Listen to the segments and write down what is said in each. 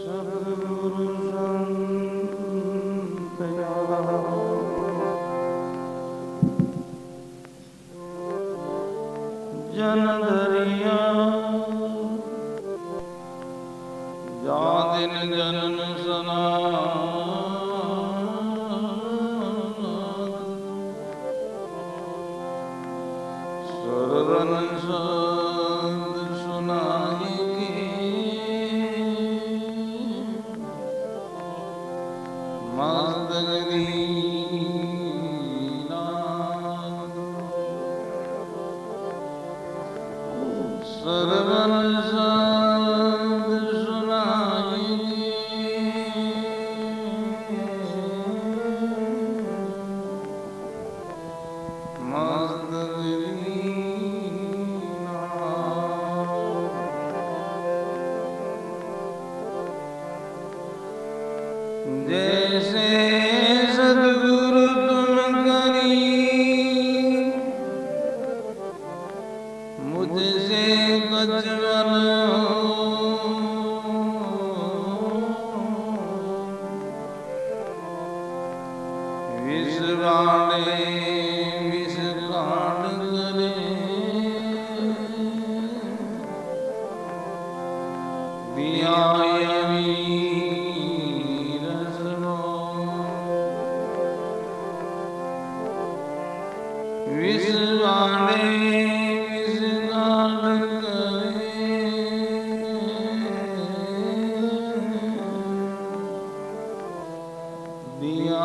सद्गुरु संत जन धरिया जा दिन जनन सना सरवन संत सुनाएंगे मस्तगरी सरवन संत सुनाएंगे मस्तगरी जैसे सद्गुरु तुम करी मुझसे कचवन विश्राणे विश्राण करे दिया विश्वाने विश्वान करे दिया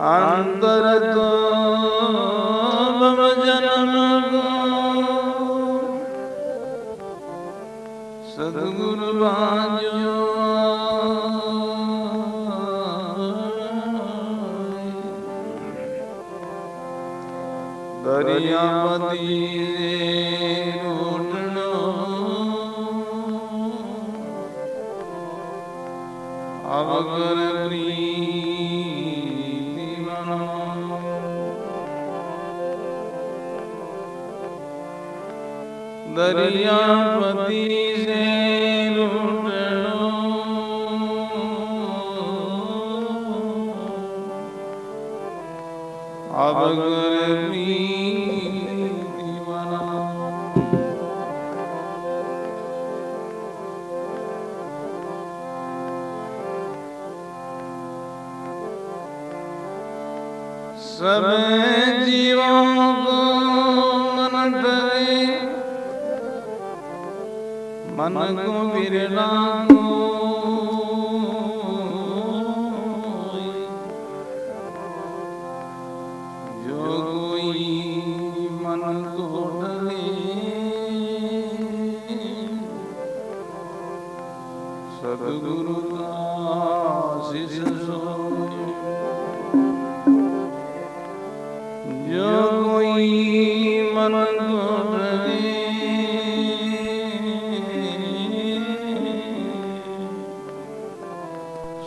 अंतर तो भव जन्म सद्गुरु भांजो दरियापति रूठनो अवगर प्रीति मनो दरियापति से रूठनो अवगर प्रीति मनो सब जीवों को मन डरे मन को बिरला को जो कोई मन को डरे सद्गुरु का शिष्य सोए जो कोई मन को डरे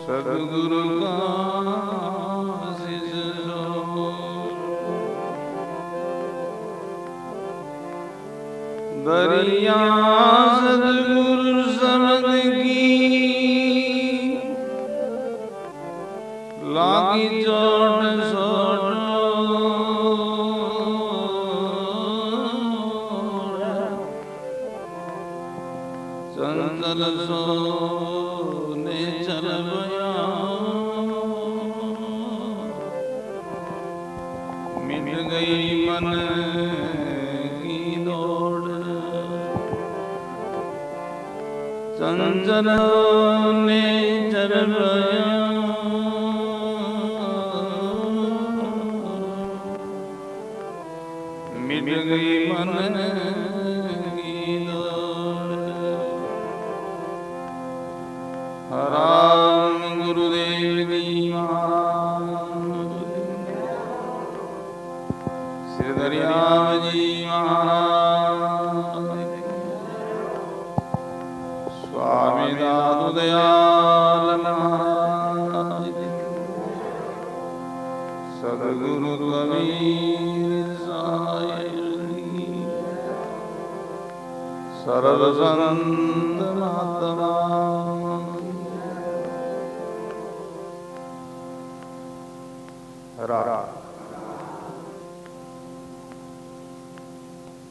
सद्गुरु का शिष्य दरिया सद्गुरु शब्द की लागी चोट सोट चंचल सोने चल गया मिट गई मन की दौड़ चंचल ने चल गया मिट गई मन राम गुरुदेव की श्री दरियाव जी महाराज स्वामी दादू दयाल महाराज सद्गुरु कबीर साहेब सर्व संत महात्मा रा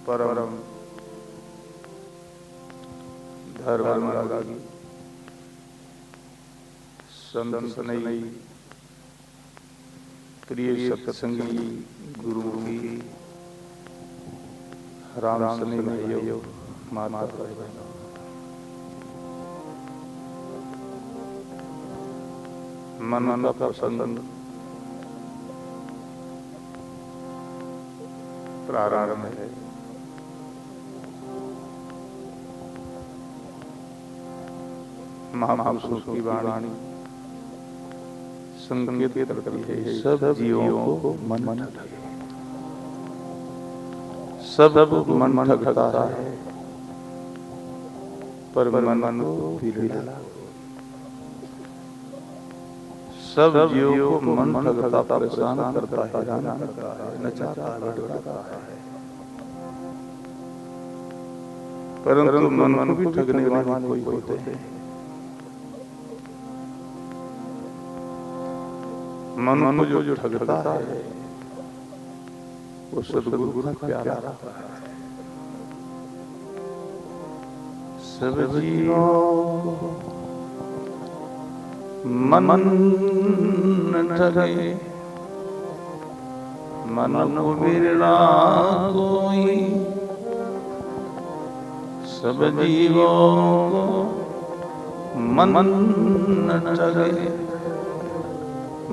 परम धर्म लागी संत सनई प्रिय सत्संगी गुरु की राम सने भाइयों माता बहनों, मन का पसंद प्रारंभ है। महापुरुषों की वाणी संकेत करती है सब जीवों को मन ठगे, सब मन ठगता है पर मन को बिरला। सब जीवों को मन ठगता, परेशान करता है, हैरान करता है, नचाता भटकाता है, परंतु मन को भी ठगने वाले कोई होते हैं। मन को जो ठगता है वो सद्गुरु का प्यारा है। सब जीवों मन न ठगे, मन को बिरला कोई। सब जीवों को मन न ठगे,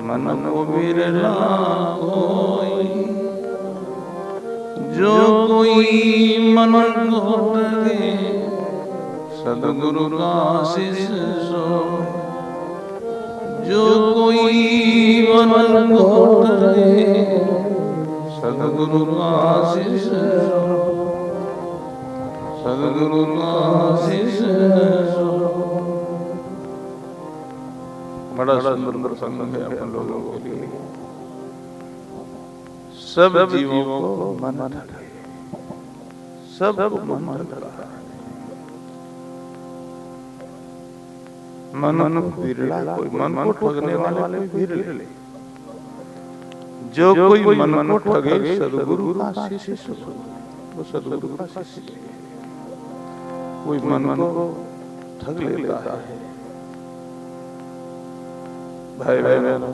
मन को बिरला कोई। जो कोई मन को ठगे सद्गुरु का आशीष सो। जो कोई मन को ठगे सद्गुरु का आशीष सो। सद्गुरु का आशीष सो। बड़ा सुंदर संग है अपन लोगों के लिए। सब जीवों को मन ठगे, सब मन ठगा, मन को बिरला कोई। मन को ठगने वाले बिरले। जो कोई मन को ठगे सद्गुरु का आशीष, वो सद्गुरु का आशीष। कोई मन को ठग लेता है। भाई बहनों,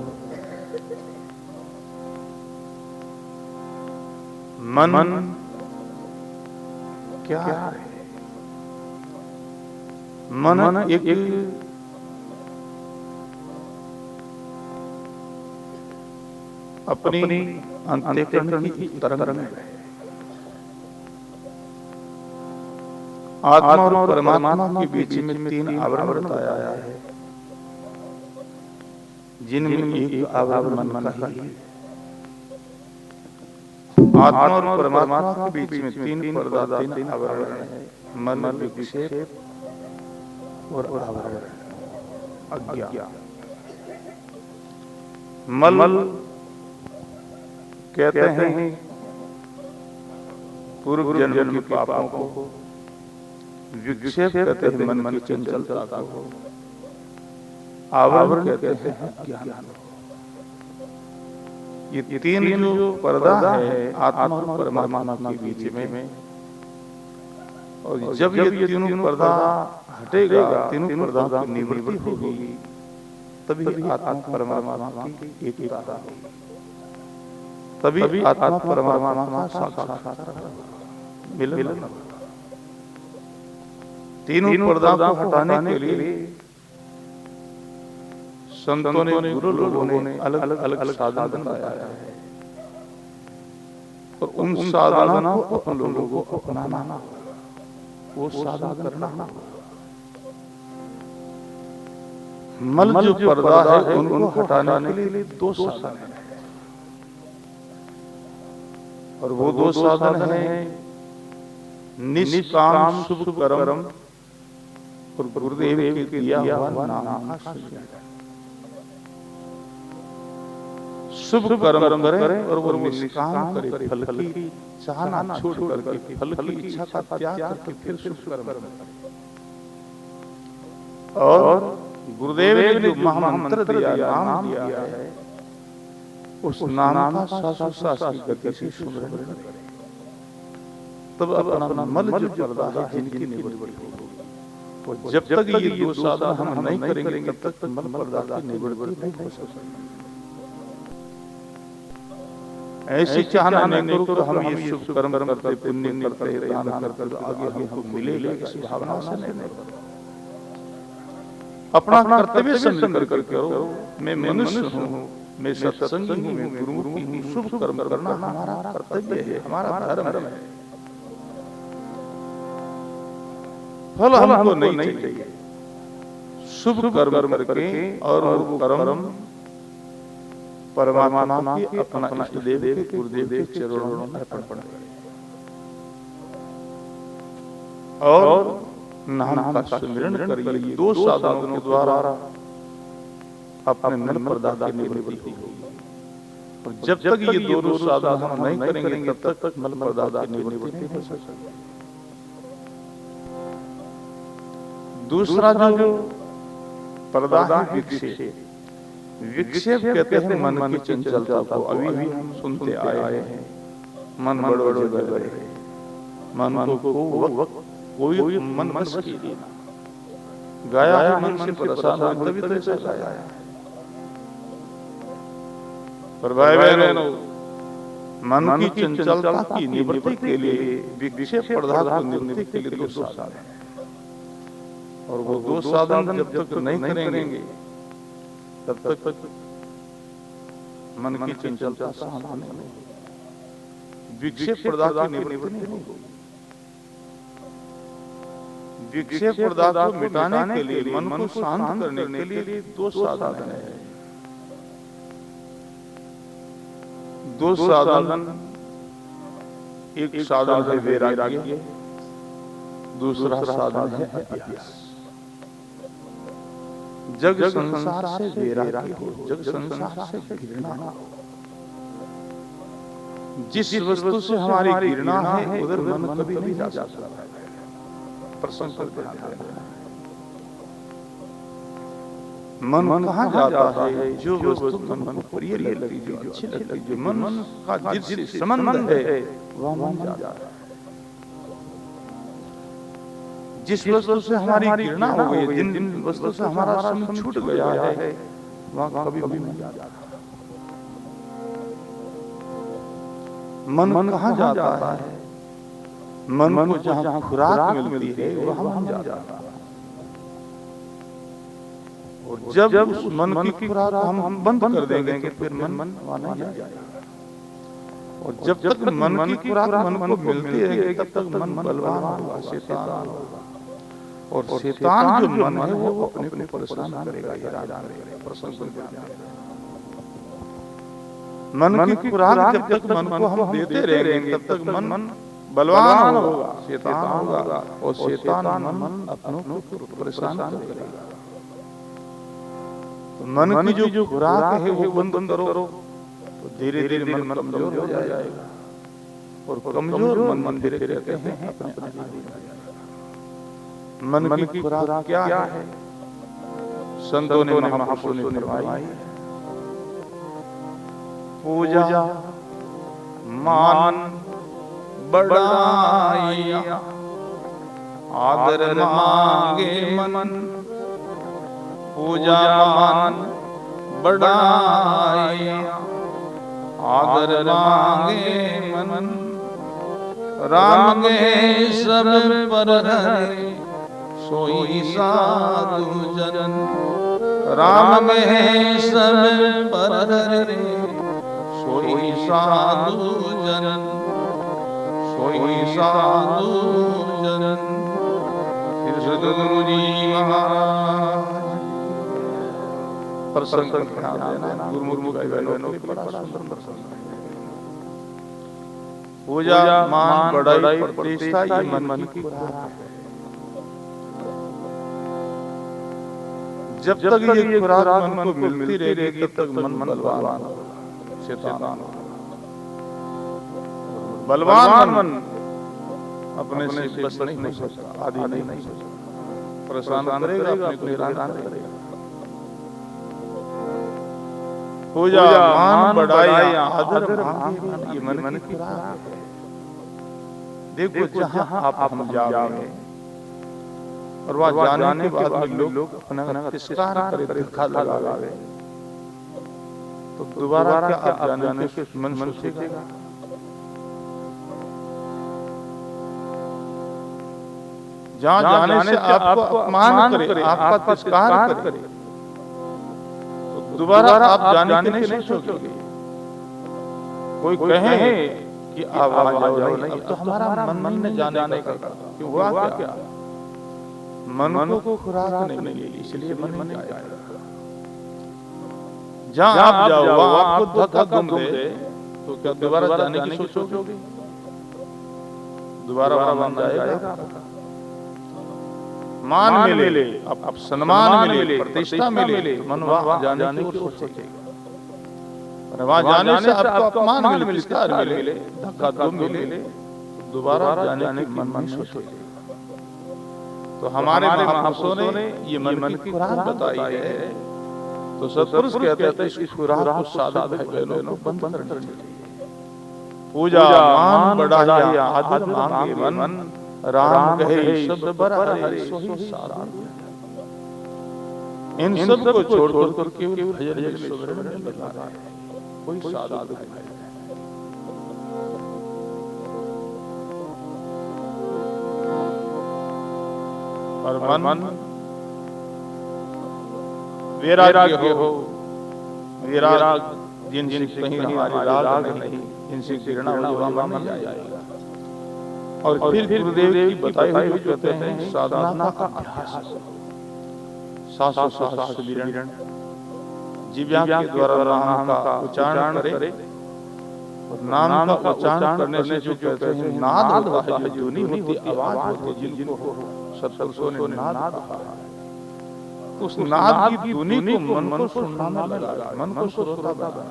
मन क्या है? मन एक अपनी अंतःकरण की तरंग है। आत्मा और परमात्मा के बीच में तीन आवरण बताया है, जिनमें एक आवरण मन का ही है। आत्मा और परमात्मा के बीच में तीन पर्दा, तीन आवरण है। मन, विक्षेप और आवरण अज्ञान। मल कहते हैं पूर्व जन्म के पापों को। विक्षेप कहते हैं मन की चंचलता को। आवरण कहते हैं अज्ञान। ये तीन जो पर्दा है आत्मा और परमात्मा के बीच में, और जब ये तीनों पर्दा हटेगा, तीनों पर्दा की निवृत्ति होगी, तभी आत्मा परमात्मा की एकता होगी, तभी आत्मा परमात्मा का साक्षात्कार मिलन। तीनों पर्दा को हटाने के लिए संतों ने, गुरु लोगों ने अलग अलग साधन बताया है, और उन साधनों को अपन लोगों को अपनाना, वो साधन करना। मल जो पर्दा है उनको हटाने के लिए दो साधन है, और वो दो साधन है निष्काम शुभ कर्म और गुरुदेव के दिया हुआ नाम का सृजन। शुभ कर्म करे और वो निष्काम करे, फल की चाहना छोड़ करके, फल की इच्छा का त्याग करके फिर शुभ कर्म करे। और गुरुदेव ने जो महामंत्र दिया, नाम दिया है, उस नाम का श्वासोश्वास की गति से सुमरन करे, तब अपना मल जो पर्दा है जिनकी निवृत्ति होगी। और जब तक ये दो साधन हम नहीं करेंगे तब तक मल पर्दा की निवृत्ति नहीं हो सकती। ऐसी चाहना नहीं करो कि हम ये शुभ कर्म करते, पुण्य करते, दान करते, तो आगे हमको मिलेगा, इस भावना से नहीं करो। अपना कर्तव्य समझ कर करो। मैं मनुष्य हूँ, मैं सत्संगी हूँ, मैं गुरुमुखी हूँ, शुभ कर्म करना हमारा कर्तव्य है, हमारा धर्म है। फल हमको नहीं चाहिए। शुभ कर्म करके और वो कर्म परमात्मा के अपना इष्ट देव के, गुरुदेव के चरणों में अर्पण करें और नाम का सुमिरन करिए। दो साधनों के द्वारा अपने मन पर्दा की निवृत्ति होगी। और जब तक ये दोनों साधन हम नहीं करेंगे तब तक मन पर्दा की निवृत्ति नहीं हो सकती। दूसरा जो पर्दा है विक्षेप। विक्षेप कहते हैं मन की चंचलता को। अभी हम सुनते आए हैं, मन बड़ो जगह रहे, मन को कोई मन बस की गाया है, मन से परेशान है तभी तो ऐसा गाया है। पर भाई बहनों, मन की चंचलता की निवृत्ति के लिए विक्षेप पर्दा की निवृत्ति के लिए दो साधन है। और वो दो साधन जब तक नहीं करेंगे तब तक मन की चंचलता शांत नहीं होगी। विक्षेप पर्दा की निवृत्ति नहीं होगी। विक्षेप पर्दा को मिटाने के लिए, मन को शांत करने के लिए दो साधन है। दो साधन, एक साधन है वैराग्य, दूसरा साधन है अभ्यास। जग संसार से वैराग्य हो, जग संसार से घृणा हो। जिस वस्तु से हमारी घृणा है उधर मन कभी नहीं जा सकता। प्रसंग पर ध्यान देना। मन कहाँ जाता है? जो वस्तु मन को प्रिय लगती, जो अच्छी लगती, जो मन का जिससे संबंध है वह मन जाता है। जिस वस्तु से हमारी घृणा हो गई, जिन वस्तु से हमारा संग छूट गया है, वहां कभी भी नहीं जाता। मन कहाँ जाता है? मन को जहाँ खुराक मिलती है वहां मन जाता है। और जब उस मन की खुराक हम बंद कर देंगे तो फिर मन वहां नहीं जाएगा। और जब तक मन की खुराक मन को मिलती है तब तक मन बलवान होगा, शैतान होगा। और शैतान जो मन है वो अपने को परेशान करेगा, हैरान करेगा। प्रसंग पर ध्यान देना। मन की खुराक जब तक मन को हम देते रहेंगे तब तक मन बलवान होगा, शैतान होगा। और शैतान मन अपनों को परेशान करेगा। तो मन की जो खुराक है वो बंद करो तो धीरे धीरे मन कमजोर हो जाएगा। और कमजोर मन फिर कहते हैं अपने मन की खुराक क्या है? संतों ने, महापुरुषों ने फरमाई, पूजा मान बड़ाई, आदर मांगे मन। पूजा मान बड़ाई, आदर मांगे मन। राम के सब पर हरे, सोई साधु जन। राम में सब पर हरे, सोई साधु जन, सोई साधु जन। फिर सद्गुरु जी महाराज प्रसंग पर ध्यान देना। गुरुमुख भाई बहनों के बड़ा सुंदर प्रसंग है। पूजा मान बड़ाई प्रतिष्ठा ये मन की खुराक है। जब तक ये खुराक मन को मिलती रहेगी तब तक मन बलवान होगा, शैतान बलवान मन अपने से बस नहीं हो सकता, आदि नहीं हो सकता, परेशान करेगा, अपने को हैरान करेगा। पूजा मान बढ़ाई आदर मांगे, ये मन की खुराक है। देखो जहां आप हम जाओगे और वहां जाने के बाद लोग अपना तिरस्कार करे, धक्का लगावे, तो दोबारा क्या आप जाने के मन सोचेगा? जहां जाने से आपको अपमान करे, आपका तिरस्कार करे, तो दोबारा आप जाने के नहीं सोचोगे। कोई कहे कि आप जाओ नहीं, अब तो हमारा मन नहीं जाने का, क्यों हुआ क्या? मन को खुराक नहीं मिली, इसलिए मन नहीं जाएगा। जहां आप जाओ वहां आपको धक्का दुम दे, तो क्या दोबारा जाने की सोचोगे? दोबारा मन जाएगा? मान मिले, अब सम्मान मिले, प्रतिष्ठा मिले, तो मन वहां जाने को सोचेगा। वहां जाने से आपको अपमान मिले, तिरस्कार मिले, धक्का दुम मिले, दोबारा जाने की मन नहीं सोचेगा। तो हमारे महापुरुषों ने ये मन की खुराक बताई है। तो सत्पुरुष कहते हैं इस खुराक को साधक भाई बहनों को बंद करना चाहिए। पूजा मान बढ़ाई आदर मांगे मन, राम कहे शब्द पर हरे सोही सारा। इन सब को छोड़कर केवल भजन सुमिरन में लगा रहा है कोई साधक भाई। और मन वैराग्य हो, वैराग जिनसे कहीं हमारे राग नहीं, इनसे घृणा हो, मन नहीं जाएगा। और फिर गुरुदेव की बताई हुई कहते हैं साधना का अभ्यास, सांसों सुमिरन, जिह्वा के द्वारा नाम का उच्चारण करे। और नाम का उच्चारण करने से जो कहते हैं नाद होता है, जो ध्वनि होती, आवाज होती, जिनको सत्पुरुषों ने नाद कहा है, उस नाद की ध्वनि को मन को सुनना लगा, मन को श्रोता बना।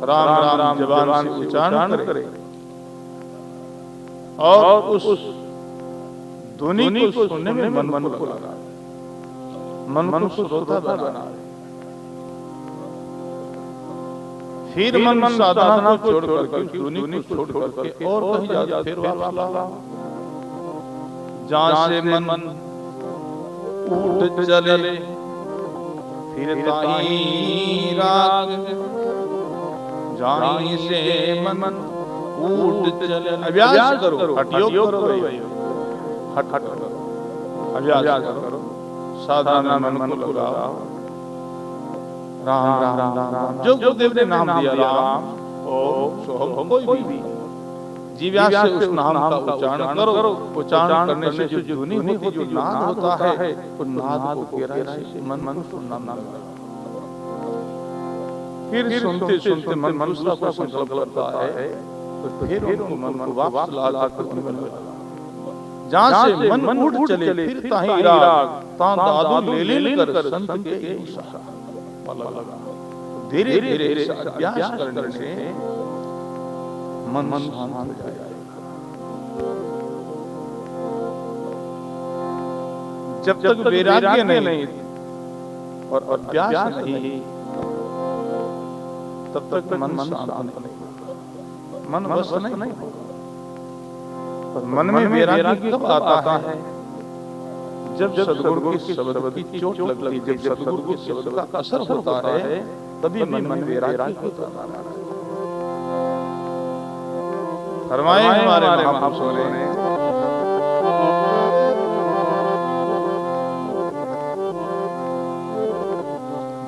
राम राम जबान से उच्चारण करे और उस ध्वनि को सुनने में मन को लगा, मन को श्रोता बना। फिर मन साधना को छोड़ करके, ध्वनि को छोड़ करके और कहीं जाता, फिर वापस जहां से मन उठ चले, फिर ताहीं राग, जहां से मन उठ चले। अभ्यास करो, हठयोग करो, हट करो, अभ्यास करो, साधना में मन को लगाओ। राम राम राम राम, जो गुरुदेव ने नाम दिया राम, ओम सोहम, कोई भी जिह्वा से उस नाम का उच्चारण करो। उच्चारण करने से जो ध्वनि होती, जो नाद होता है, उस नाद को गहराई से मन को सुनना लगा। फिर सुनते सुनते मन दूसरा को संकल्प करता है, तो फिर मन को वापस ला कर जहां से मन उठ चले, फिर ताहीं राग, तां दादू ले कर संत के लगा। धीरे धीरे अभ्यास करने से मन शांत हो जाएगा। जब तक वैराग्य नहीं और अभ्यास नहीं, तब तक मन शांत नहीं, मन बस नहीं होगा। मन में वैराग्य कब आता है? जब सद्गुरु के शब्द की चोट लगती, जब सद्गुरु के शब्द का असर होता है, तभी मन में वैराग्य होता है। फरमाए हमारे महापुरुषों ने,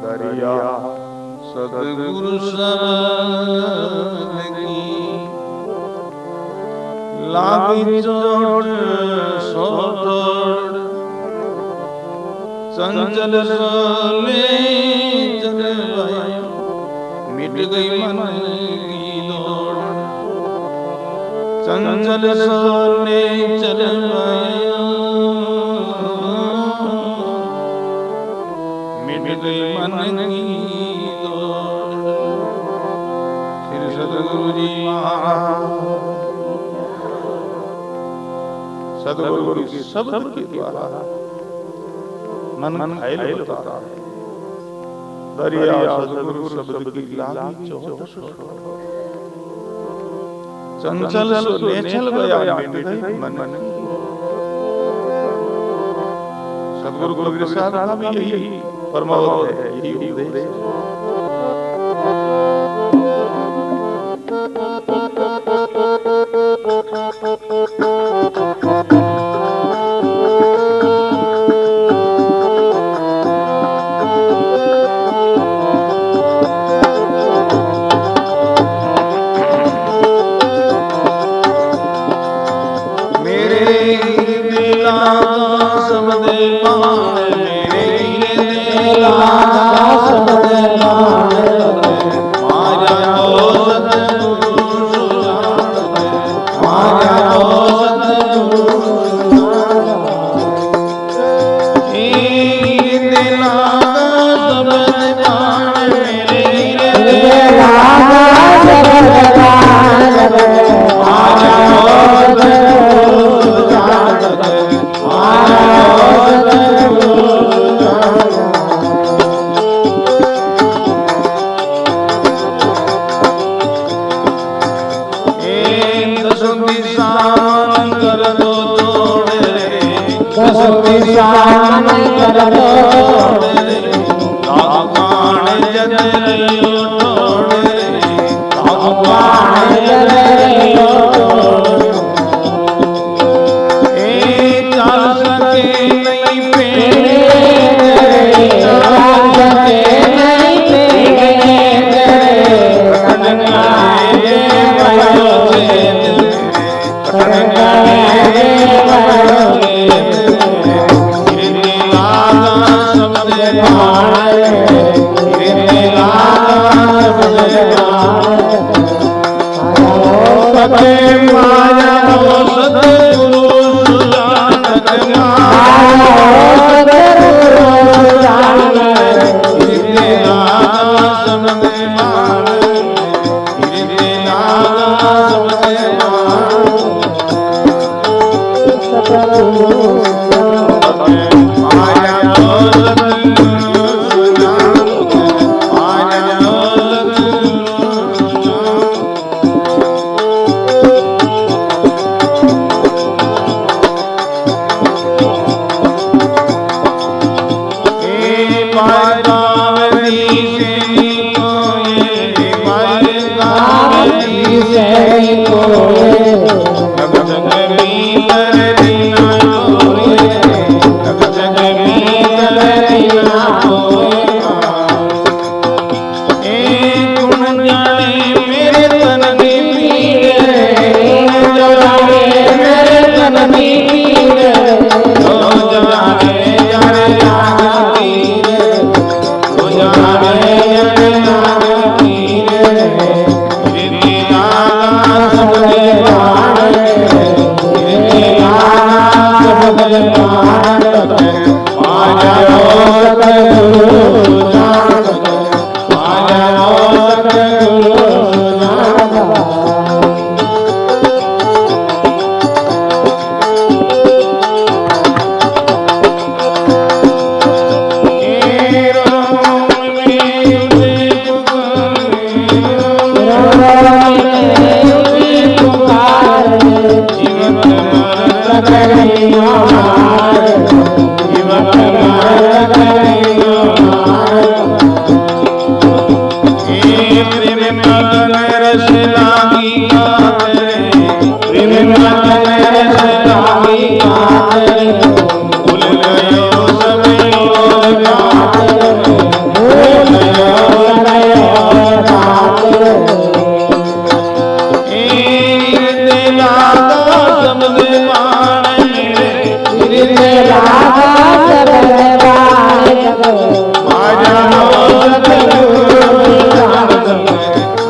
दरिया सद्गुरु शरण की लागी चोट सोतोड़, चंचल सोले चल भाई, मिट गई मन की दौड़। चंचल सोले चल भाई, मिट गई मन की दौड़। सदगुरु के शब्द के द्वारा मन घायल होता है। दरिया सदगुरु शब्द की लागी चौथ चंचल सो नेचल गया मिट गई मन। सदगुरु गोविंद साहब का भी यही परमावध है, यही उपदेश।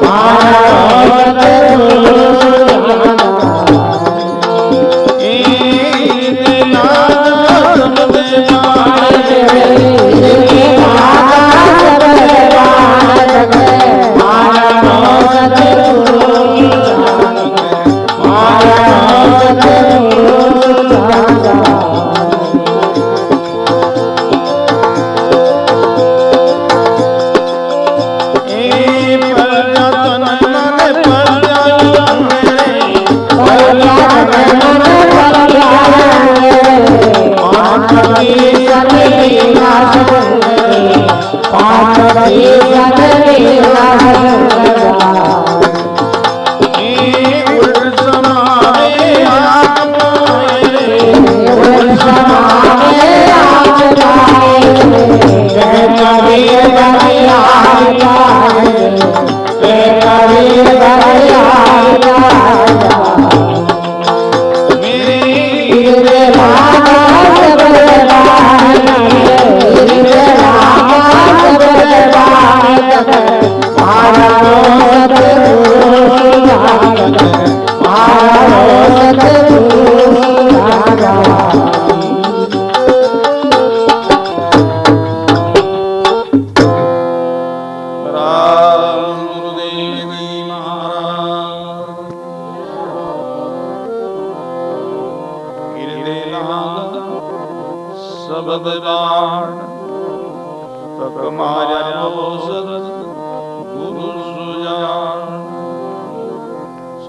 माया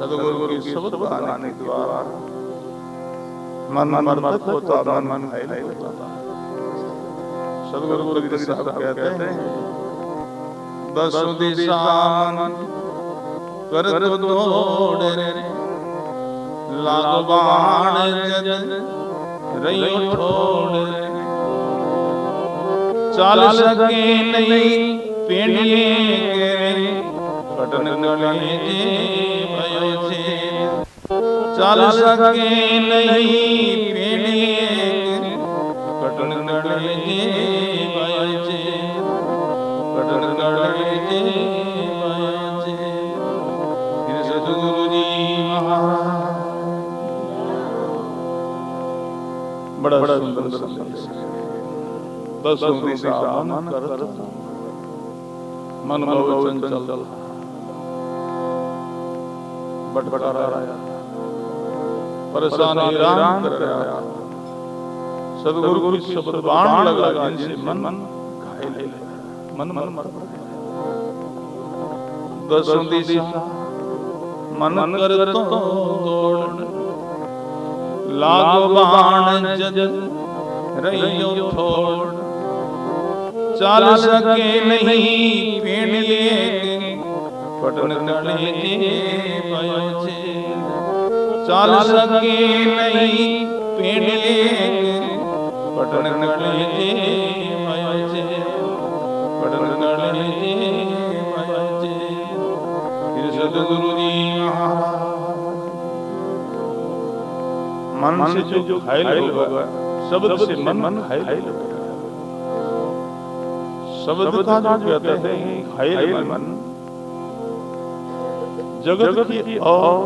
सदगुरु की शब्द आने द्वारा मन मर्दक होता, मन घायल होता। सदगुरु कबीर साहब कहते हैं, दसों दिशा मन कर दौड़ रे, लागो बाण जज रही छोड़ रे, चाल सके नहीं पेड़िए के कटन गले जे भयो छे, चाल सके नहीं पेड़िए के कटन गले जे भयो छे, कटन गले जे भयो छे। श्री सद्गुरु जी महाराज बड़ा सुंदर संदेश। दसों दिशा मन करत, मन भव चंचल बटबटा रहा, परेशानी राम कर रहा। सदगुरु की शब्द बाण लगा जिनसे मन घायल, मन मर। दसों दिशा मन करत दौड़, लागो बाण जज रहियो छोड़, चाल सके नहीं पेड़िए कटन गले जे भयो छे, चाल सके नहीं पेड़िए कटन गले जे भयो छे, कटन गले जे भयो छे। श्री सद्गुरु जी महाराज मन से जो घायल होगा, शब्द से मन घायल होगा। शब्द का जो कहते हैं घायल मन, जगत की और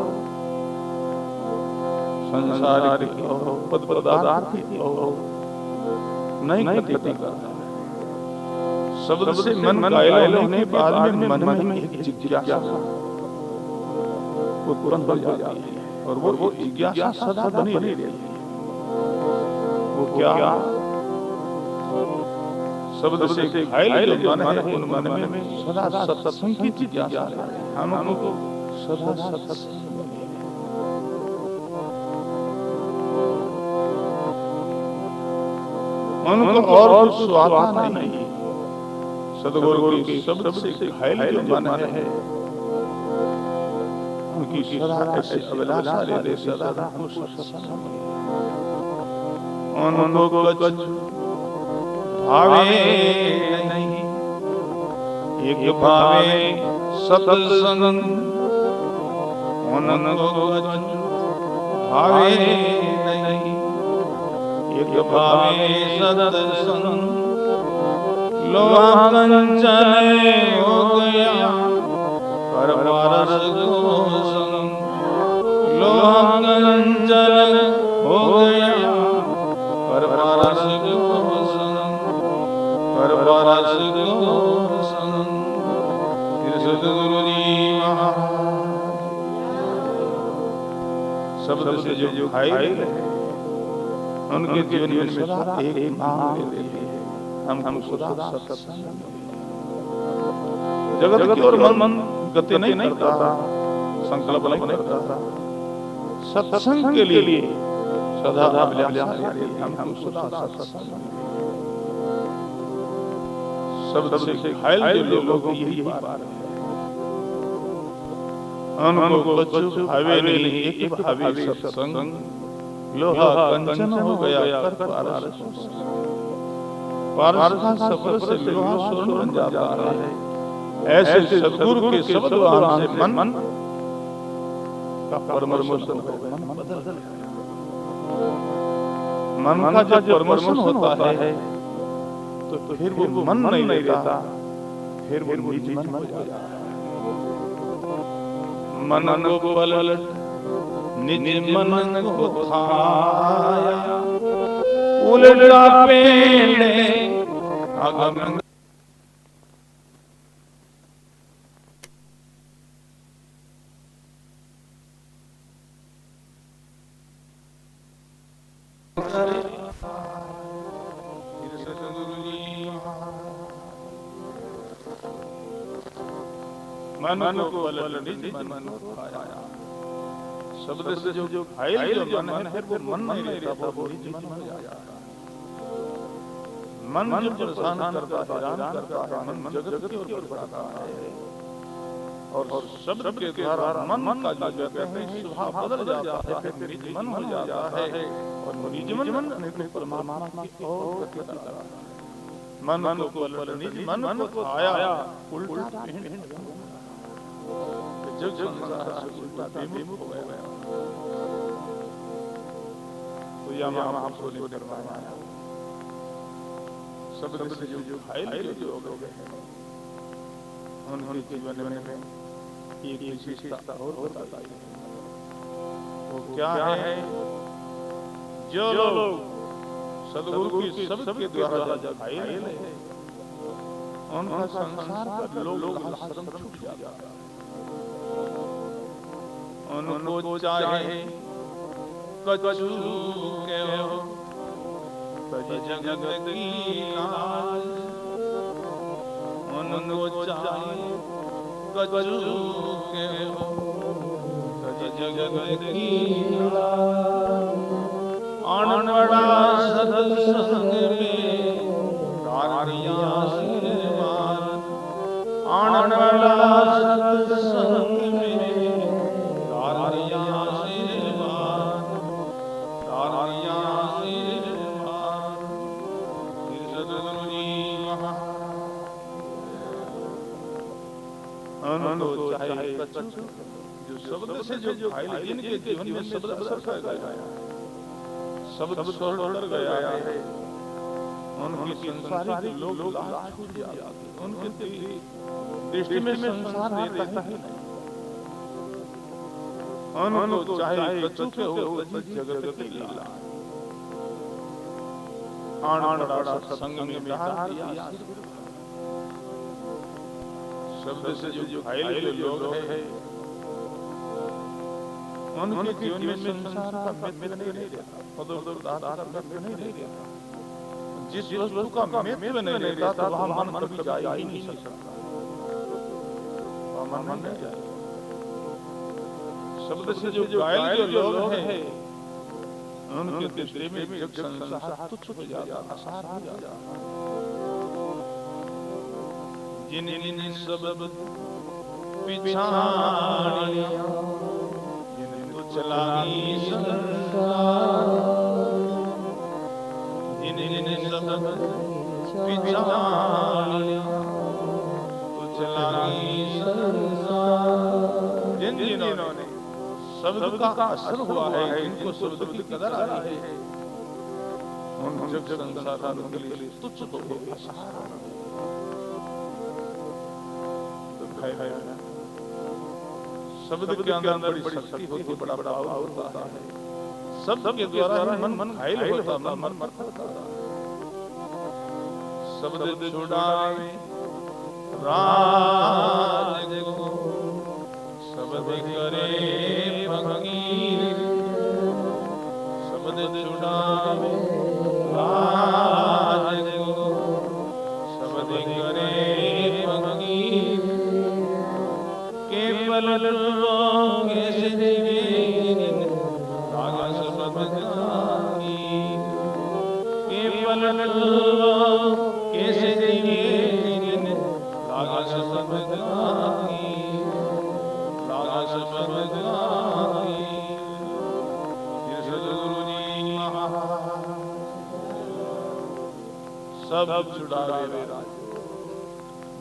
संसार की और पद पदार्थ की और नहीं गति करता। शब्द से मन घायल होने के बाद में मन में एक जिज्ञासा उत्पन्न हो जाती है, और वो जिज्ञासा सदा बनी रहती है। वो क्या? शब्द से घायल जो मन है, उन मन में सदा सत्संग की जिज्ञासा है। हमको सदा सत्संग, उनको और कुछ स्वाद नहीं। सदगुरु की शब्द से घायल जो मन है, उनकी सदा ऐसी अभिलाषा रहती, सदा सत्संग। उनको कुछ भावे नहीं, एक भावे सत्संग, उनको कुछ भावे नहीं, एक भावे सत्संग। लोहा कंचन हो गया कर पारस को संग, लोहा कंचन हो गया कर पारस को संग, कर पारस को संग। श्री सद्गुरु जी महाराज शब्द से जो घायल है, उनके जीवन में सदा एक मांग रहती है, हम सदा सत्संग। जगत की ओर मन गति नहीं करता, संकल्प नहीं करता। सत्संग के लिए सदा अभिलाषा रहती है, हम सदा सत्संग। शब्द से घायल जो लोगों की यही बात है, उनको कुछ भावे नहीं, एक भावे सत्संग। लोहा कंचन हो गया कर पारस, पारस का सफर से लोहा स्वर्ण बन जाता है। ऐसे सद्गुरु के शब्द से मन का परमर्शन हो गया, मन बदल गया। मन का जब परमर्शन होता है तो फिर वो मन नहीं रहता, फिर वो नीच मन हो जाता है। मन को पलट निज मन को थाया, उलटा पेले अगम मन को पलट निज मन को थाया। शब्द से जो घायल जो मन है वो मन नहीं रहता, वो निज मन हो जाता है। मन जो परेशान करता है, हैरान करता है, मन जगत की ओर बढ़ाता है। और शब्द के द्वारा मन का जो कहते हैं स्वभाव बदल जाता है, फिर निज मन हो जाता है। और निज मन परमात्मा की ओर गति करता है। मन को पलट निज मन को थाया, उल्टा जग संसार से उल्टा विमुख हो गया। तो यहाँ आपको करवाया शब्द से जो घायल जो लोग हैं उनके जीवन में एक विशेषता और बताता है। वो क्या है? जो लोग सद्गुरु की शब्द के द्वारा जब घायल है उनका संसार का लोग शर्म छूट जाता है। उनको चाहे कछु के हो तज जगत की लाज, उनको चाहे कछु के हो तज जगत की लाज। अनबड़ा सत्संग में तारिया आशीर्वाद, अनबड़ा सत्संग में जो शब्द से जो घायल जिनके जीवन में शब्द असर कर गया, शब्द छोड़ गया है, उनकी संसारिक लोग लाज छूट जाते हैं। उनकी दृष्टि में संसार रहता ही नहीं। उनको चाहे कछु के हो जगत की लाज। आनंद सत्संग में बिहार दिया। शब्द से जो घायल लोग हैं उनके जीवन में संसार का मित्र नहीं रहता, उधर नहीं रहता। जिस वस्तु का मित्र नहीं रहता वहाँ मन कभी जा ही नहीं सकता, वहाँ मन नहीं जाए। शब्द से जो घायल लोग हैं उनके दृष्टि में जब संसार तुच्छ हो जाता, आसार हो जाता। जिन शब्द पिछाड़िया जिनको चलागी संसार, जिन शब्द पिछाड़िया तो चलागी संसार। जिन्होंने शब्द का असर हुआ है, जिनको शब्द की कदर आ रही है, उन जग संसार के लिए तुच्छ हो गए। शब्द के अंदर बड़ी शक्ति होती है, बड़ा भाव होता है। शब्द के द्वारा मन घायल होता, मन मरता। शब्द छुड़ावे राज को, शब्द करे फकीर। शब्द छुड़ावे राज को, शब्द करे फकीर। केवल लोगे से देवीन रागा शब्द गाई, केवल लोगे से देवीन रागा शब्द गाई, रागा शब्द गाई। सद्गुरु जी सब छुड़ावे राज।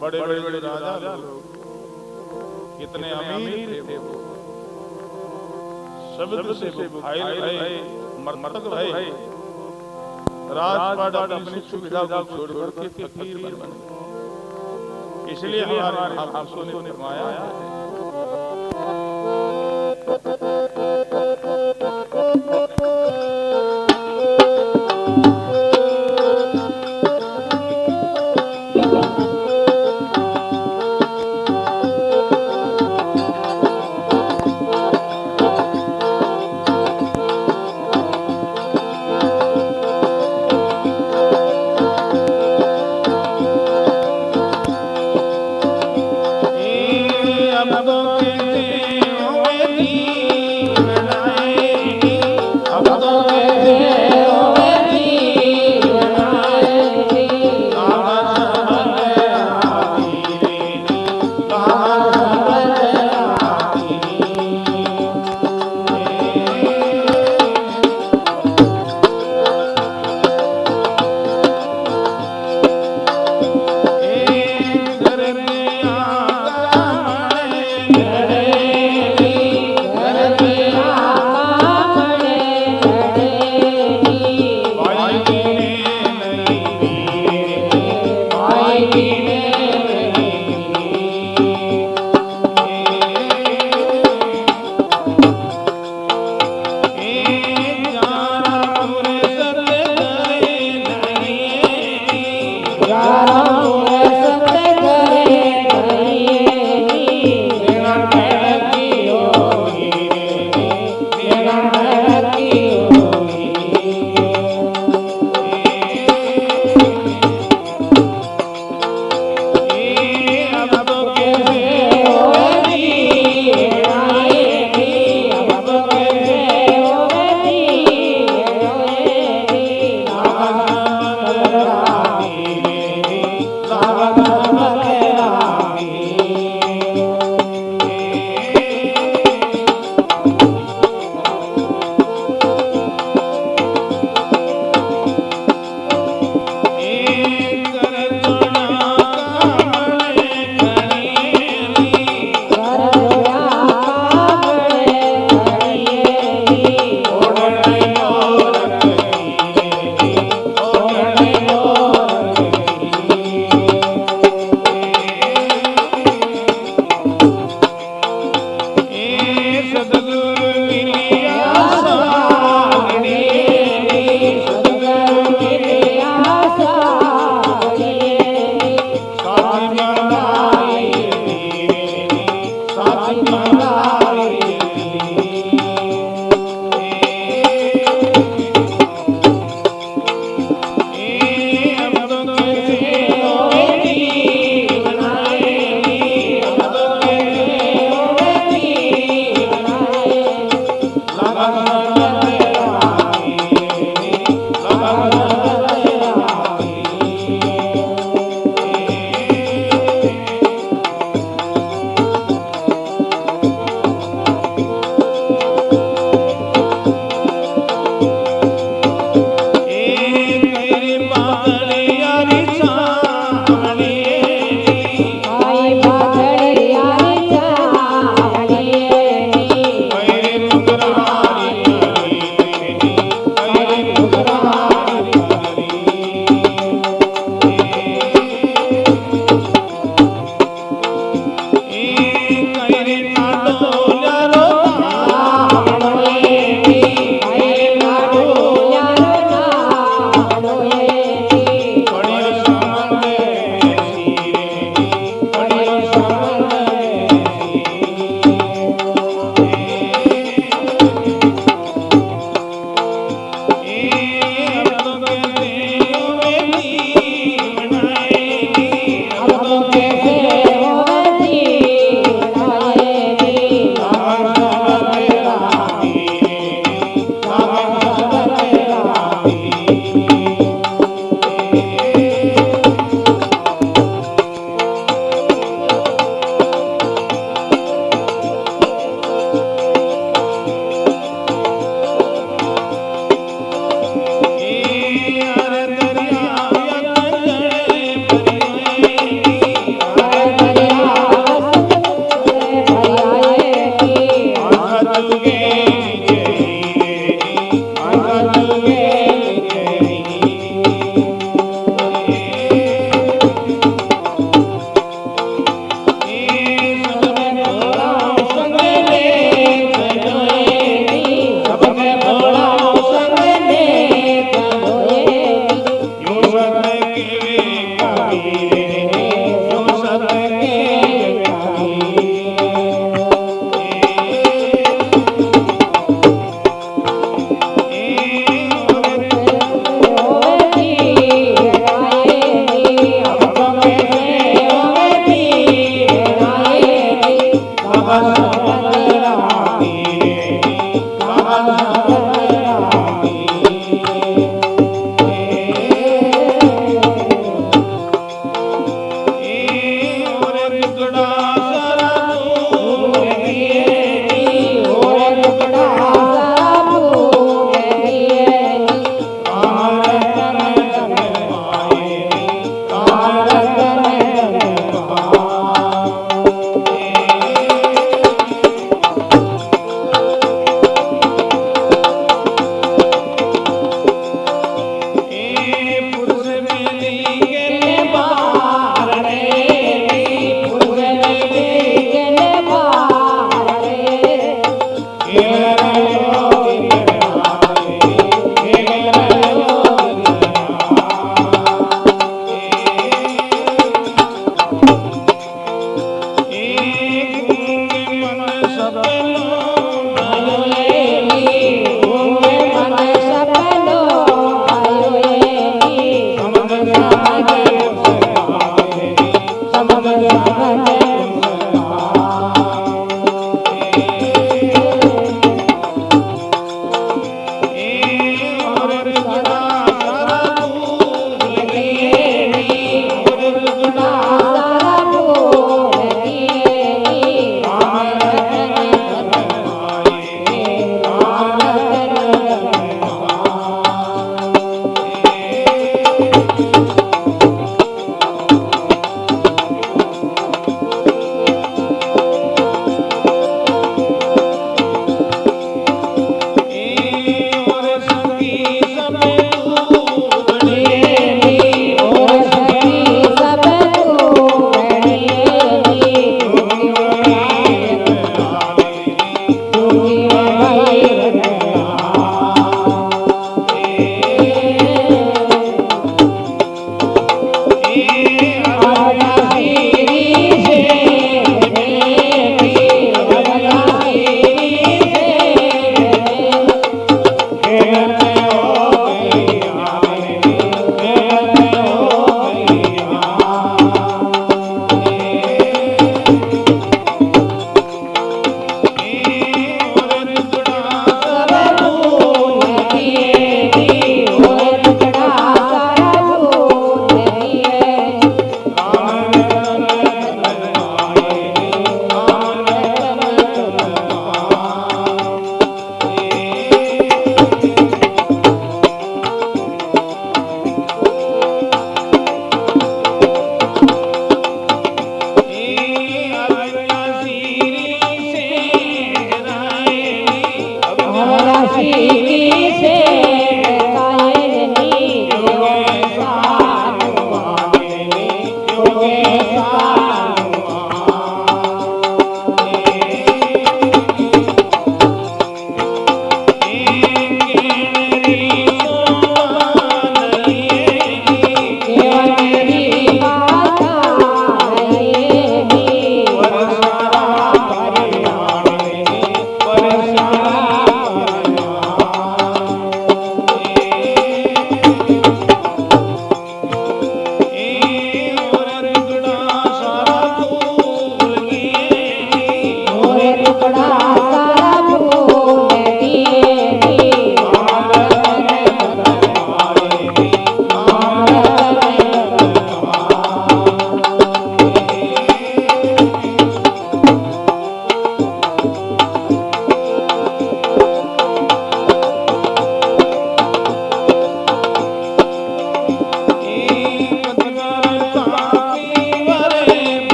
बड़े बड़े राजा लोग कितने अमीर थे वो, शब्द से घायल भय, मर्तक भय, राजपाट अपनी सुविधा को छोड़कर के फकीर बन गए। इसलिए हमारे महापुरुषों ने फरमाया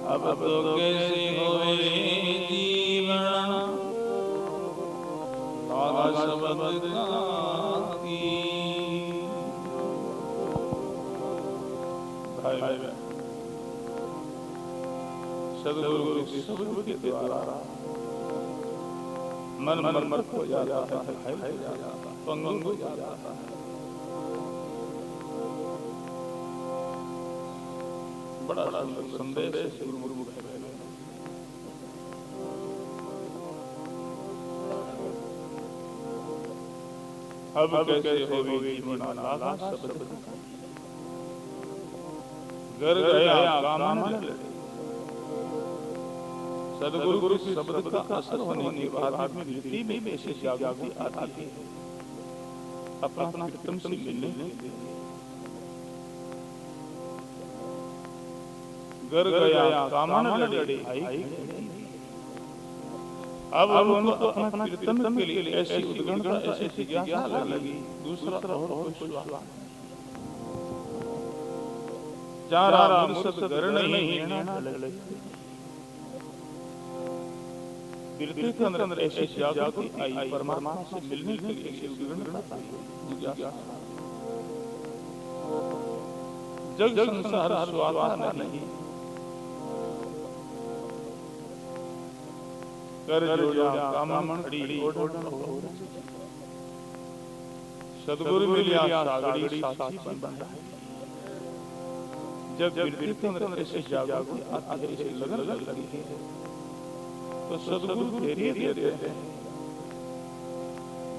अब तो कैसे होवे जीवन शब्द की भाई सदगुरु के शब्द के द्वारा मन मन हो जाता है, पंगु हो जाता है। बड़ा संदेश गुरु अब कैसे होगी जीवन आला शब्द घर गया कामन लड़े। सदगुरु के शब्द का असर होने के बाद आदमी वृत्ति में वैसे जागृति आती है अपना कीर्तन से मिलने। घर गया कामन लड़े आई। अब उनको अपना कीर्तन के लिए ऐसी उद्गणता ऐसी जिज्ञासा लगी। दूसरा और विश्वास चारा मुर्शद घर नहीं वृत्ति के अंदर ऐसी जागृति आई परमात्मा से मिलने के लिए ऐसी उद्गणता जिज्ञासा। जग संसार स्वार्थ नहीं कर जोड़ा कामन खड़ी ओढ़न हो। सतगुरु मिलिया सागड़ी साथी बंधा है। जब बिरती के अंदर ऐसे जागो आती है, ऐसे लगन लगी है, तो सतगुरु धैर्य देते हैं।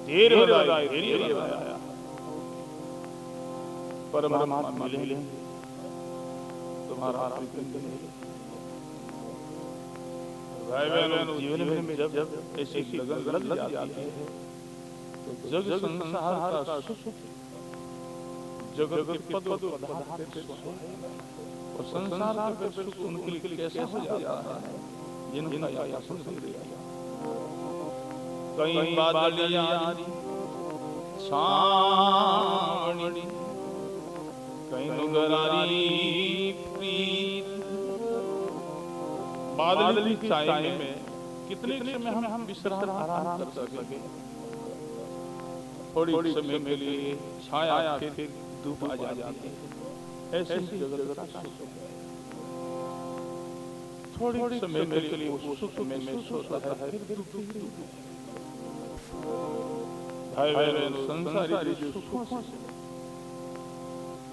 धैर्य बनाया परमात्मा मिले तुम्हारा भाई बहनों, जीवन में जब ऐसी लगन लग जाती है तो जग संसार का सुख जगत के पद पदार्थ और संसार का सुख उनके लिए कैसा हो जाता है जिनका या संसार कहीं बादलियां छावनी, कहीं नुंगरारी प्रीत। बादल की छाया में कितने समय हम विश्राम आराम कर सके, थोड़ी समय के लिए छाया फिर धूप आ जाती है। ऐसे ही जगत का सुख थोड़ी समय के लिए वो सुख में होता है, फिर दुख। भाई बहन, संसारी सुखों से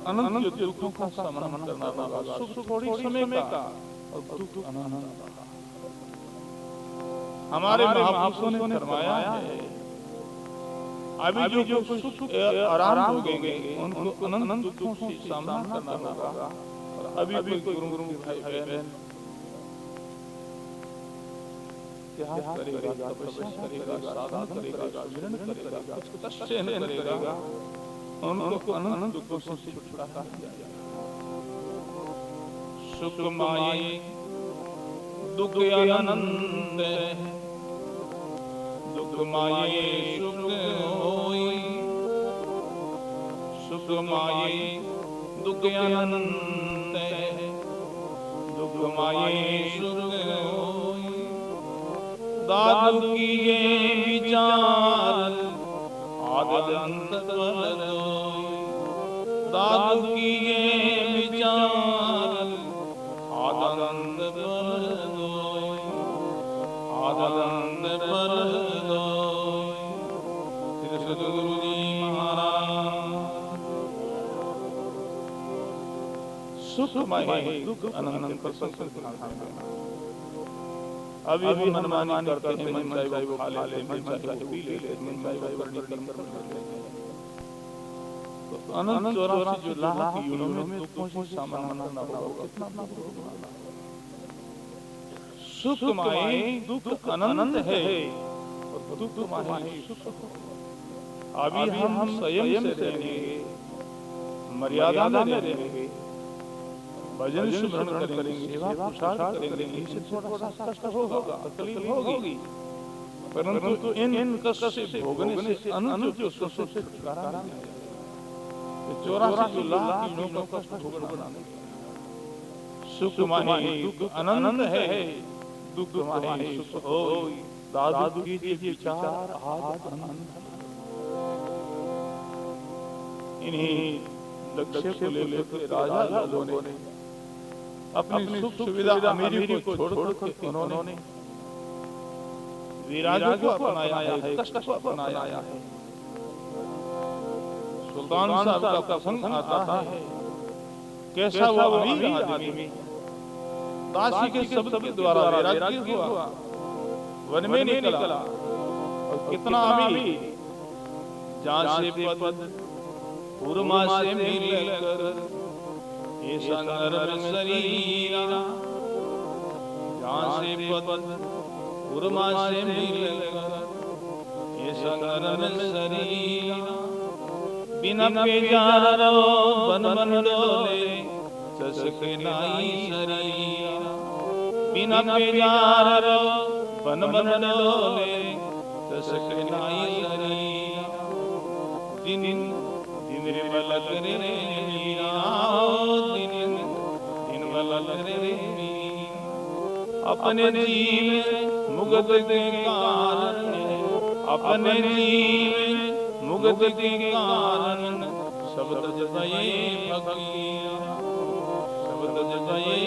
अनंत दुखों का सामना करना होगा। सुख थोड़ी समय का और दुख अनंत। हमारे महापुरुषों ने फरमाया है, अभी जो सुख आराम हो गए उनको अनंत दुखों से सामना करना होगा। और अभी कोई गुरु भाई बहन क्या करेगा, तपस्या करेगा, साधना करेगा, सुमिरन करेगा, कष्ट सहन करेगा, उनको अनंत दुखों से छुटकारा दिया जाएगा। सुख माये दुख आनंद, दुख माये सुख होई, सुख माये दुख आनंद, दुख माये सुख होई। दादू की ये विचार आद अंत बदलोई, दादू की ये विचार आद अंत बदलोई, आद अंत बदलोई। श्री सद्गुरु जी महाराज। सुख माये दुख अनंत पर संकल्प। अभी हम मनमानी करते हैं, मन चाहे वो खा लेते हैं, मन चाहे वो पी लेते हैं, मन चाहे वो करनी कर्म कर लेते हैं। तो अनंत 84 जो लाख योनियों में दुखों से सामना करना होगा, कितना होगा। सुख माये दुख अनंत है और दुख माये सुख। अभी हम संयम से रहेंगे, मर्यादा में रहेंगे, भजन सुमरन करेंगे, सेवा पुरुषार्थ करेंगे, इनसे थोड़ा सा कष्ट होगा, तकलीफ होगी, परंतु इन कष्ट से भोगने से अनंत जो सुख से छुटकारा मिलेगा। 84 लाख योनियों का कष्ट भोगना नहीं। सुख माहे दुख अनंत है, दुख माहे सुख होई। दादू कीजिए विचार आद अनंत। इन्हीं लक्ष्य को लेकर राजा लोगों ने अपनी सुख सुविधा अमीरी को छोड़ कर उन्होंने विराजों को अपनाया है, कष्ट को अपनाया है। सुल्तान साहब का प्रसंग आता है, कैसा वो अमीर आदमी दासी के शब्द के द्वारा वैराग्य हुआ, वन में निकला और कितना अमीर, जहाँ से पद पूर्मा से मिलकर ये संगरम शरीरा, जहाँ से पद पूर्मा से मिलकर ये संगरम शरीरा। बिना पेजारो बन बन डोले चसके नाई शरीरा, बिना पेजारो बन बन डोले चसके नाई शरीरा। दिन दिन रे बलक रे मीरा, दिन बलक रे मीरा। अपने जीव मुगत के कारण, अपने जीव मुगत के कारण शब्द जगाए भगीरा, शब्द जगाए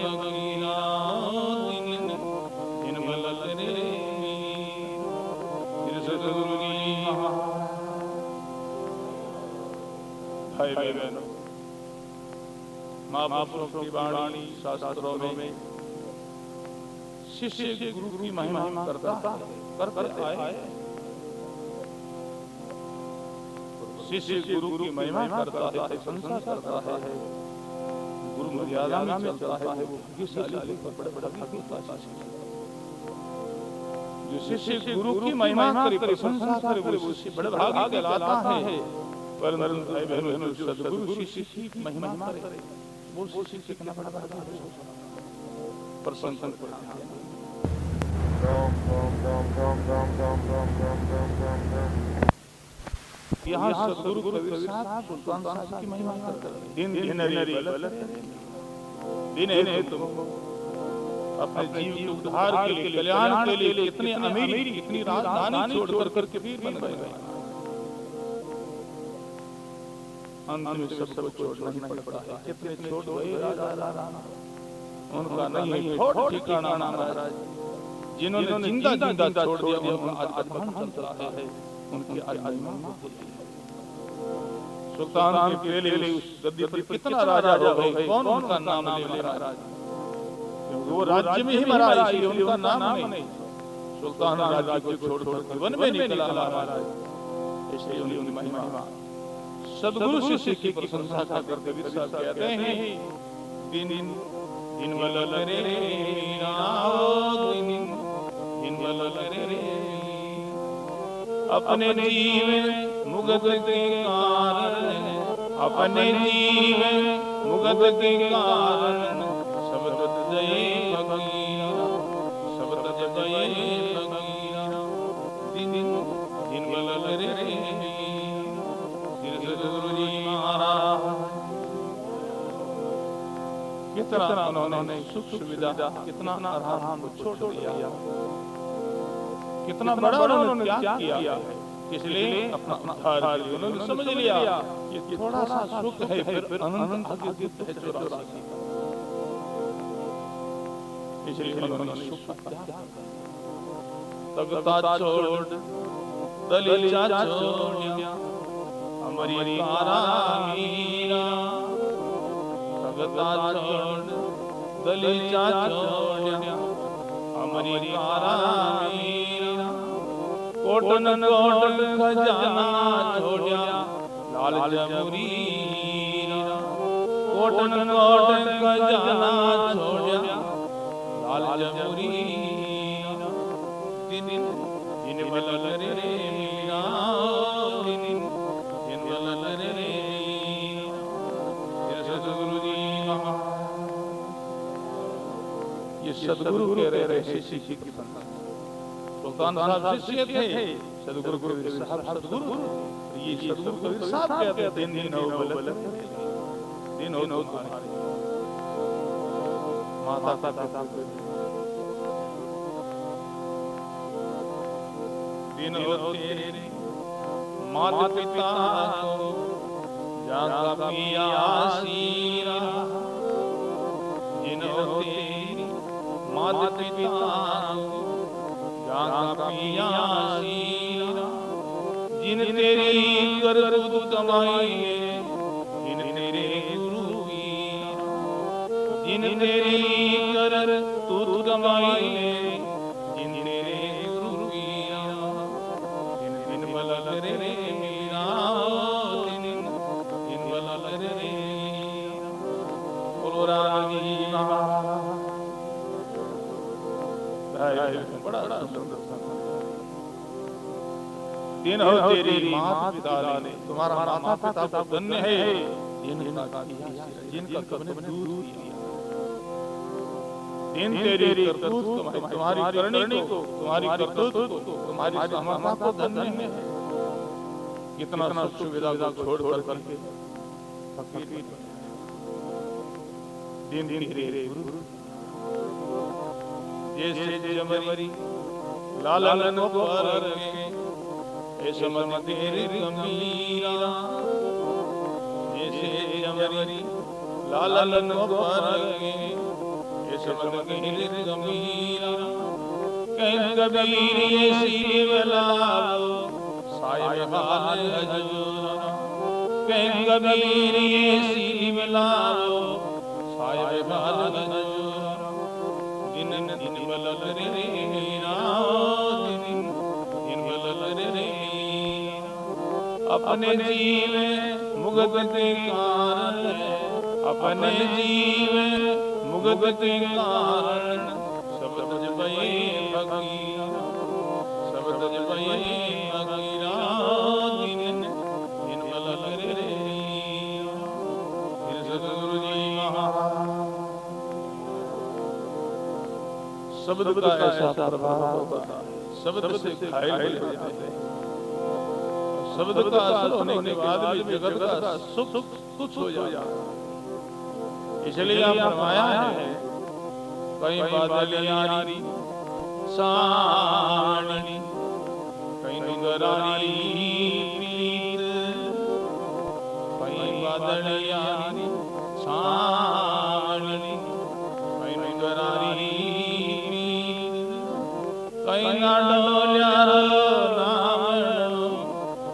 भगीरा। दिन दिन बलक रे महापुरुषों की वाणी शास्त्रों में शिष्य गुरु की महिमा करता करते आए। शिष्य गुरु की महिमा करता है, प्रशंसा करता है, गुरु मर्यादा में चलता है, वो भाग्यशाली बड़ा जो शिष्य गुरु की महिमा करे, प्रशंसा करे, वो शिष्य बड़ा भागी कहलाता है। परंतु भाई बहनों, सद्गुरु शिष्य की महिमा करे, वो शिष्य कितना बड़ा भागी है। प्रशंसा यहाँ सद्गुरु कबीर साहब सुल्तान साहब की महिमा करते हैं। दिन गिनरी बलत दिन है तुम अपने जीव के उद्धार के लिए, कल्याण के लिए कितनी अमीरी कितनी राजधानी छोड़ करके फिर बन गए। अंत में सब छोड़ना ही पड़ता है। कितने छोड़ गए राजा, उनका नहीं है ठोठ ठिकाना महाराज। जिन्होंने जिंदा जिंदा छोड़ दिया, उनका आज बखान चल रहा है, उनकी आज महिमा होती है। सुल्तान के पहले उस गद्दी पर कितना राजा हो गए, कौन उनका नाम ले महाराज, वो राज्य में ही मरा, इसलिए उनका नाम नहीं। सुल्तान राज्य को छोड़ कर वन में निकला महाराज, इसलिए उनकी महिमा। सद्गुरु शिष्य की प्रशंसा करते कबीर साहब कहते हैं, दिन दिन वलल रे मीरा, दिन वलल रे अपने जीव मुगत के कारण, अपने जीव मुगत के कारण शब्द जय भगीरा, शब्द जय भगीरा, दिन दिन वलल रे सद्गुरु जी महाराज। कितना उन्होंने सुख सुविधा, कितना आराम छोड़ दिया, कितना बड़ा उन्होंने क्या किया, इसलिए अपना उद्धार के लिए उन्होंने समझ लिया कि थोड़ा सा सुख है, फिर अनंत आगे दिव्य है 84 का, इसलिए उन्होंने सुख त्यागा। तगता छोड़ दलीचा छोड़िया, हमारी कारा मीरा, तगता छोड़ दलीचा छोड़िया, हमारी कारा मीरा, कोटन कोटन खजाना छोड़िया, लाल जमुरी, कोटन कोटन खजाना छोड़िया, लाल जमुरी, दिन दिन वलल रे मीरा, दिन दिन वलल रे सद्गुरु जी महाराज। ये सद्गुरु कह रहे शिष्य की संतान। सुल्तान साहब शिष्य थे, सद्गुरु कबीर साहब सद्गुरु, ये सद्गुरु कबीर साहब कहते हैं, दिन दिन हो बलत, दिन हो तुम्हारे माता पिता, दिन हो तेरे माता पिता को, जागा पिया आसीरा, दिन हो तेरी माता पिता को, जागा पिया आसीरा, जिन तेरी करतूत कमाई है, जिन तेरे गुरु वीरा, जिन तेरी करतूत कमाई है, जिन तेरे गुरु वीरा, दिन दिन वलल रे मीरा, दिन दिन वलल रे बोलो रानी महाराज। बड़ा सुंदर दिन हो तेरी माता पिता ने, तुम्हारा माता पिता को धन्य है, जिनका तुमने दूर किया, दिन तेरी करतूत तुम्हारी करनी को, तुम्हारी करतूत को, तुम्हारी समर्पण को धन्य है। कितना सुख सुविधा को छोड़ करके फकीर दिन दिन तेरे गुरु, जैसे जमरी लालन को पर ऐसे मन तेरे गंभीरा, जैसे जमरी लालन को पर ऐसे मन तेरे गंभीरा, कहीं कबीर ये सीवला साय हाल हजूरा, कहीं कबीर ये सीवला पाए बाल दिन दिन बलल रे दिन बलल रे अपने जीवे मुगत के कारण अपने जीवे मुगत के कारण शब्द जपए फकीरा शब्द जपए फकीरा दिन दिन बलल रे फिर सतगुरु जी महाराज शब्द का ऐसा प्रभाव होता है शब्द से घायल हो जाते हैं शब्द का असर होने के बाद भी जगत का सुख कुछ हो जाता है इसलिए आप फरमाया है कहीं बादलियारी सानी कहीं निगरानी प्रीत कहीं बादलियारी सानी कहीं निगरानी प्रीत कहीं ना डोल्यारो नाम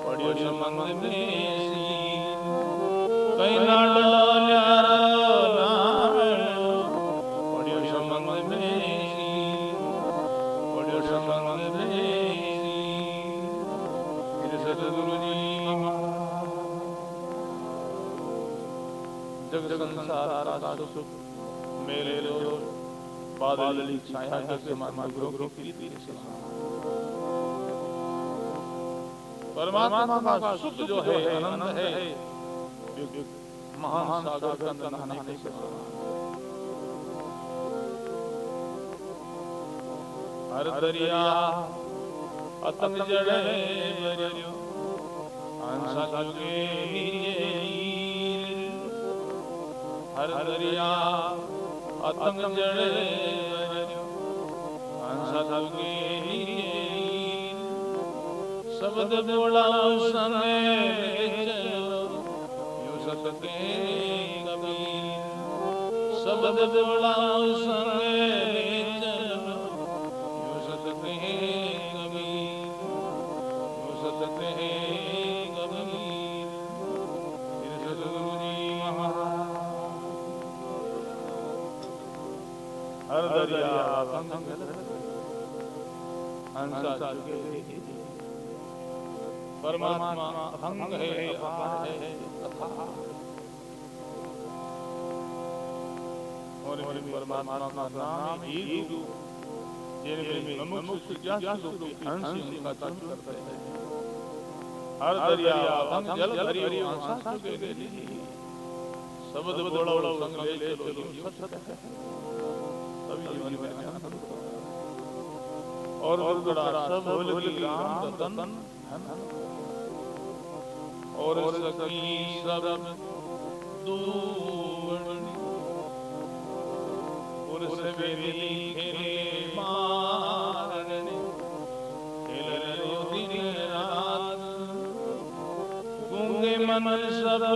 पड़ियो संबंध में सी कहीं ना डोल्यारो नाम पड़ियो संबंध में सी पड़ियो संबंध में सी फिर सतगुरु जी जग संसार का सुख मेरे लो बादल छाया जग समान गुरु की प्रीति से परमात्मा का सुख जो है आनंद है महान सागर का नहाने के समान हर दरिया अतंग जड़े बरियो हंसा लगे हर दरिया अतंग जड़े बरियो हंसा लगे शब्द बोला संगे चलो यूं सतके कबीर शब्द बोला संगे चलो यूं सतके कबीर यूं सतके कबीर फिर सतगुरु जी महाराज हर दरिया संग हंसा चुके परमात्मा अभंग है अपार है कथा और परमात्मा का नाम ही रूप जिनमें मनुष्य जिज्ञासु हंस उनका चिंतन करते हैं हर दरिया अभंग जल भरी हंसा चुके शब्द बोलो संग ले चलो सत्य है तभी जीवन में आनंद और बड़ा सब भूल की राम रतन और सखी सब दूवनी पुरुष बेली खेले मारने खेल रहे दिन रात गूंगे मन सब